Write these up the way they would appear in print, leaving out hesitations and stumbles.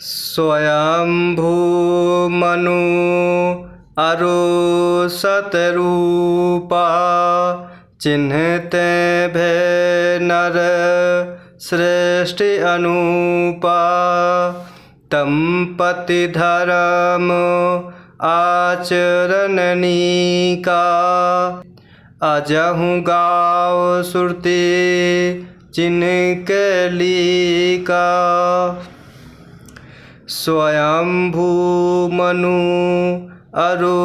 स्वयंभू मनु अरु सतरूपा चिन्हते भे नर श्रेष्ठ अनूपा। तम पति धर्म आचरणनीका अजहु गाव सुरती जिनके लीका। स्वयंभू मनु अरु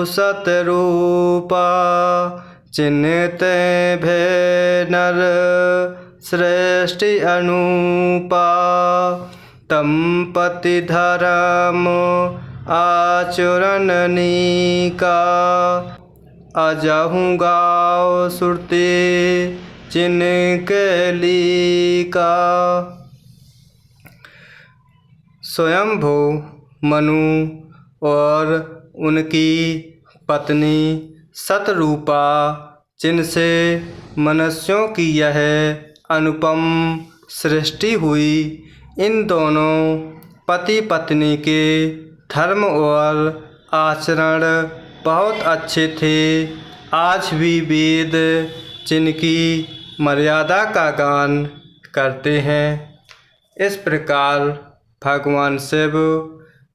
सतरूपा चिन्हते भे नर श्रेष्ठ अनूपा। तम पति धर्म आचरणनीका अजहु गाव सुरती जिनके लीका। स्वयंभू मनु और उनकी पत्नी सतरूपा जिनसे मनुष्यों की यह अनुपम सृष्टि हुई, इन दोनों पति पत्नी के धर्म और आचरण बहुत अच्छे थे। आज भी वेद जिनकी मर्यादा का गान करते हैं। इस प्रकार भगवान शिव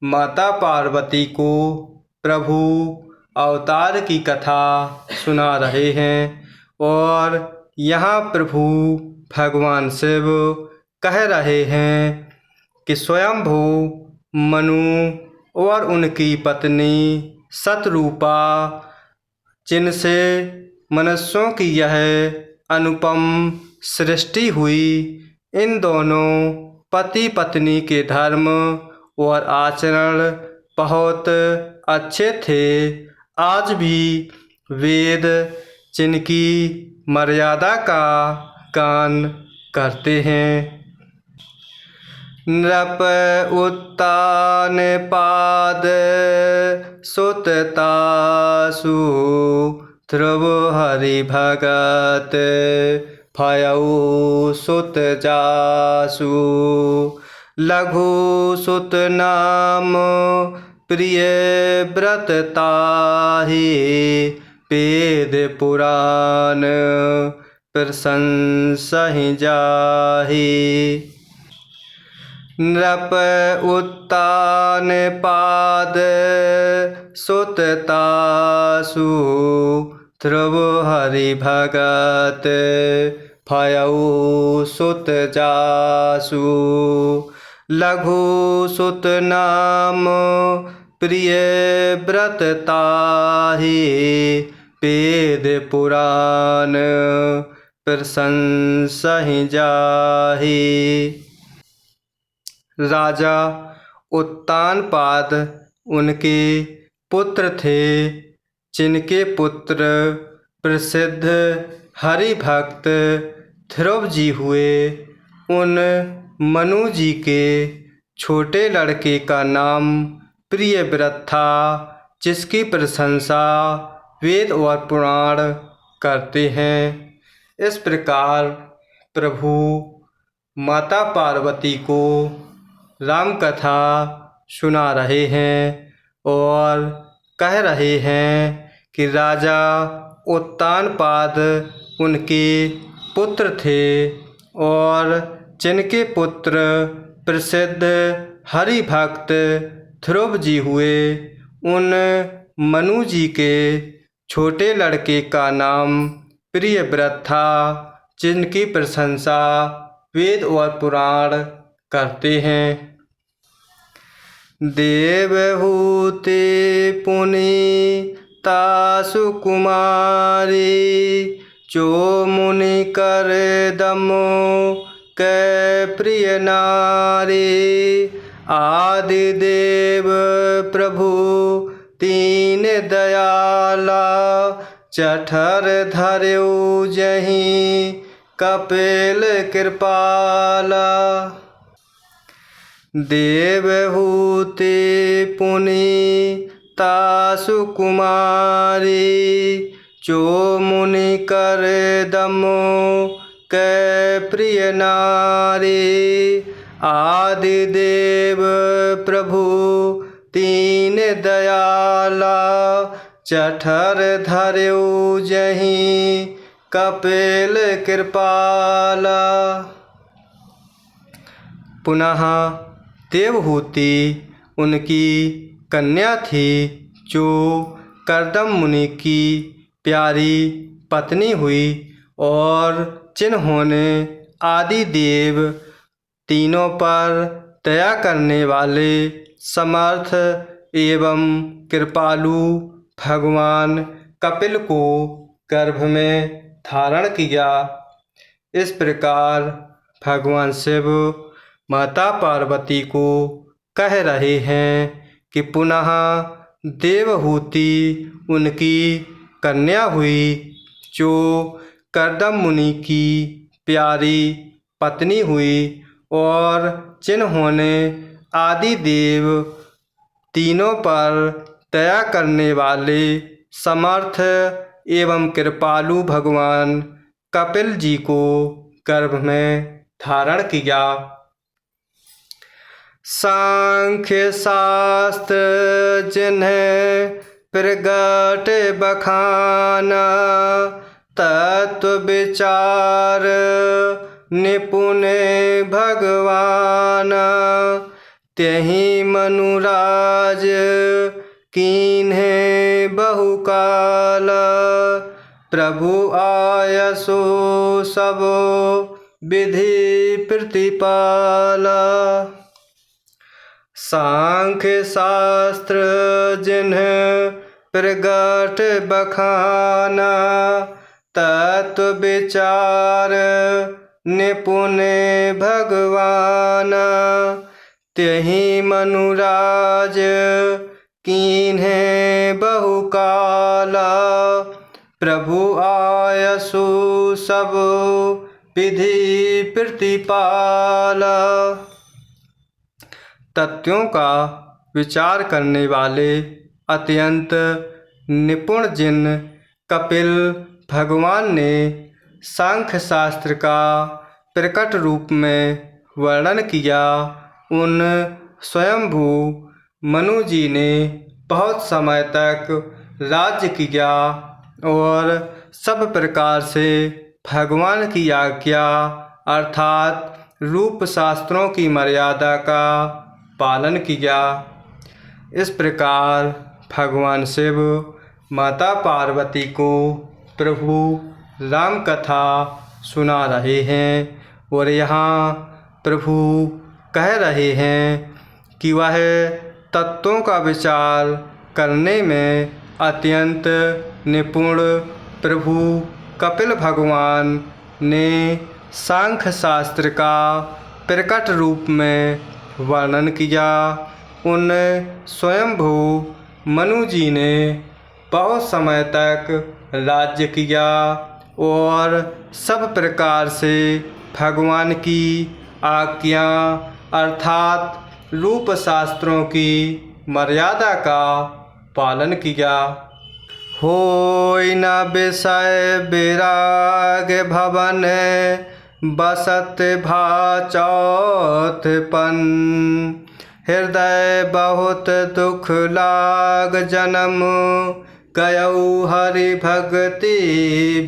माता पार्वती को प्रभु अवतार की कथा सुना रहे हैं और यहाँ प्रभु भगवान शिव कह रहे हैं कि स्वयंभू मनु और उनकी पत्नी सतरूपा जिनसे मनुष्यों की यह अनुपम सृष्टि हुई, इन दोनों पति पत्नी के धर्म और आचरण बहुत अच्छे थे। आज भी वेद जिनकी मर्यादा का गान करते हैं। नृप उत्तान पाद सुततासु ध्रुव हरि भगत भयउ सुत जासु। लघु सुत नाम प्रिय व्रत ताहि वेद पुराण प्रशंसहि जाहि। नृप उत्तान पाद सुततासु ध्रुव हरि भगत भयउ सुत जासु। लघु सुत नाम प्रिय व्रत ताहि वेद पुराण प्रशंसहि जाहि। राजा उत्तानपाद उनके पुत्र थे, जिनके पुत्र प्रसिद्ध हरि भक्त ध्रुव जी हुए। उन मनु जी के छोटे लड़के का नाम प्रियव्रत था, जिसकी प्रशंसा वेद और पुराण करते हैं। इस प्रकार प्रभु माता पार्वती को राम कथा सुना रहे हैं और कह रहे हैं कि राजा उत्तानपाद उनके पुत्र थे और जिनके पुत्र प्रसिद्ध हरि भक्त ध्रुव जी हुए। उन मनु जी के छोटे लड़के का नाम प्रियव्रत था, जिनकी प्रशंसा वेद और पुराण करते हैं। देवहूति पुनि तासु कुमारी जो मुनि कर दमो कै प्रिय नारी। आदि देव प्रभु तीन दयाला जठर धर्यो जहीं कपिल कृपाला। देवहूति पुनि तासु कुमारी जो मुनि कर दमो कै प्रिय नारी। आदिदेव प्रभु तीन दयाला, जठर धर्यो जहीं कपिल कृपाला। पुनः देवहूति उनकी कन्या थी, जो कर्दम मुनि की प्यारी पत्नी हुई, और जिन्होंने आदिदेव तीनों पर दया करने वाले समर्थ एवं कृपालु भगवान कपिल को गर्भ में धारण किया। इस प्रकार भगवान शिव माता पार्वती को कह रहे हैं कि पुनः देवहूति उनकी कन्या हुई, जो कर्दम मुनि की प्यारी पत्नी हुई, और जिन्होंने आदिदेव तीनों पर दया करने वाले समर्थ एवं कृपालु भगवान कपिल जी को गर्भ में धारण किया। सांख्य शास्त्र जिन्हें प्रगट बखाना, तत्व विचार निपुण भगवान, त्यहि मनुराज कीन्हे बहुकाल, प्रभु आयसो सब विधि प्रतिपाला। सांख्य शास्त्र जिन्हें प्रगट बखाना, तत्व विचार निपुण भगवान, त्यहि मनुराज कीन्हे बहुकाला, प्रभु आयसु सब विधि प्रतिपाला। तत्वों का विचार करने वाले अत्यंत निपुण जिन कपिल भगवान ने सांख्य शास्त्र का प्रकट रूप में वर्णन किया, उन स्वयंभू मनु जी ने बहुत समय तक राज्य किया और सब प्रकार से भगवान की आज्ञा अर्थात रूप शास्त्रों की मर्यादा का पालन किया। इस प्रकार भगवान शिव माता पार्वती को प्रभु राम कथा सुना रहे हैं, और यहाँ प्रभु कह रहे हैं कि वह तत्वों का विचार करने में अत्यंत निपुण प्रभु कपिल भगवान ने सांख्य शास्त्र का प्रकट रूप में वर्णन किया। उन स्वयंभू मनु जी ने बहुत समय तक राज्य किया और सब प्रकार से भगवान की आज्ञा अर्थात रूप शास्त्रों की मर्यादा का पालन किया। होय न विषय विराग भवन, बसत भा चौथपन, हृदय बहुत दुख लाग जन्म, गयौ हरि भक्ति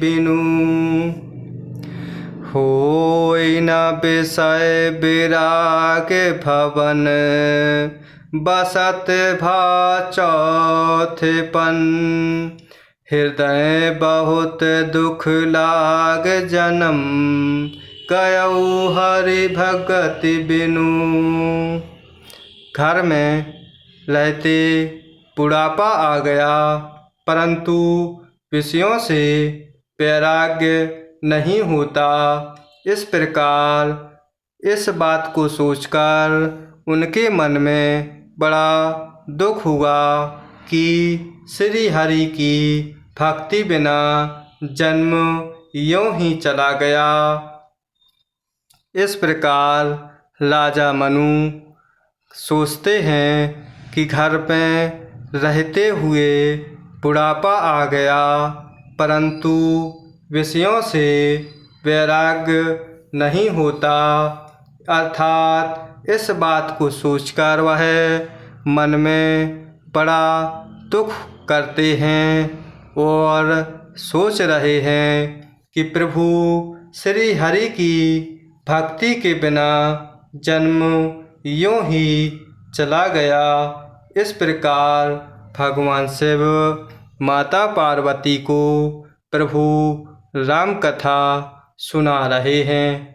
बिनु। होय न विषय विराग भवन, बसत भा चौथपन, हृदय बहुत दुख लाग जन्म, गयौ हरि भगति बिनु। घर में रहते बुढ़ापा आ गया, परंतु विषयों से वैराग्य नहीं होता। इस प्रकार इस बात को सोचकर उनके मन में बड़ा दुख हुआ कि श्री हरि की भक्ति बिना जन्म यूं ही चला गया। इस प्रकार राजा मनु सोचते हैं कि घर में रहते हुए बुढ़ापा आ गया, परंतु विषयों से वैराग्य नहीं होता। अर्थात इस बात को सोचकर वह मन में बड़ा दुख करते हैं और सोच रहे हैं कि प्रभु श्री हरि की भक्ति के बिना जन्म यूं ही चला गया। इस प्रकार भगवान शिव माता पार्वती को प्रभु राम कथा सुना रहे हैं।